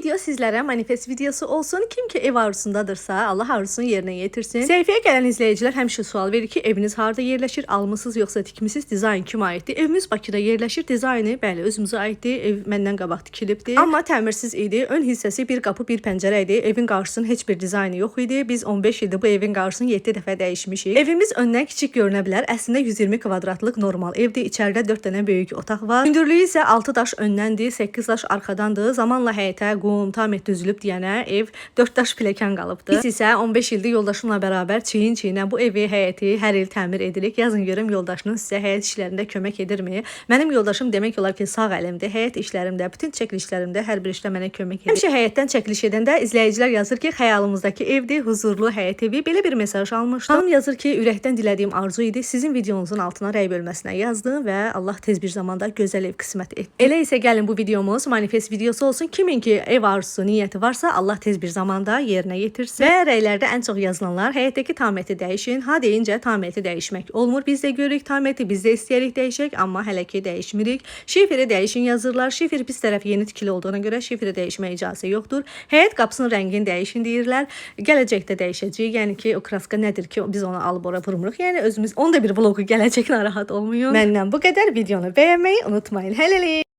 video sizlərə manifest videosu olsun. Kim ki ev arzusundadırsa, Allah arzusunu yerinə yetirsin. Səhifəyə gələn izləyicilər həmişə sual verir ki, eviniz harda yerləşir, almısınız yoxsa tikmisiniz, dizayn kimə aiddir? Evimiz Bakıda yerləşir, dizaynı bəli özümüzə aiddir, ev məndən qabaq tikilibdir. Amma təmirsiz idi, ön hissəsi bir qapı, bir pəncərə idi. Evin qarşısının heç bir dizaynı yox idi. Biz 15 ildir bu evin qarşısını 7 dəfə dəyişmişik. Evimiz öndən kiçik görünə bilər. Əslində 120 kvadratlıq normal evdir. İçəridə 4 dənə böyük otaq var. Hündürlüyü isə 6 daş öndəndir, 8 daş arxadandır. Zamanla həyətə qum, tamət düzülüb deyənə ev 4 daş pilləkən qalıbdır. Biz isə 15 ildir yoldaşımla bərabər çiyin-çiyinə bu evi, həyəti hər il təmir edirik. Yazın görüm yoldaşınız sizə həyət işlərində kömək edirmi? Mənim yoldaşım demək olar ki, sağ əlimdir. Həyət işlərimdə, bütün çəkilişlərimdə hər bir işdə mənə kömək edir. Həmişə həyətdən çəkiliş edəndə izləyicilər yazır ki, xəyalımızdakı evdir, huzurlu həyət evi. Belə bir mesaj almışdım. Xanım yazır ki, ürəkdən dilədiyim arzu idi. Sizin videonuzun altına rəy bölməsinə yazdım və Allah tez bir zamanda gözəl ev qismət etdi. Elə isə gəlin bu videomuz manifest videosu olsun. Kimin ki ev arzusu, niyyəti varsa Allah tez bir zamanda yerinə yetirsin. Və rəylərdə ən çox yazılanlar həyətdəki taməti dəyişin. Ha deyincə taməti dəyişmək olmur. Biz də görürük taməti, biz də istəyirik dəyişək, amma hələ ki dəyişmirik. Şiferi dəyişin yazırlar. Şifer pis tərəf yeni tikili olduğuna görə şiferi dəyişməyə icazə yoxdur. Həyət qapısının rəngini dəyişin deyirlər. Gələcəkdə dəyişəcəyik. Yəni ki o kraska nədir ki biz onu alıb ora vurmuruq. Yəni özümüz onda bir vlogu gələcək, narahat olmayın. Məndən bu qədər. Videonu bəyənməyi unutmayın. Hələlik.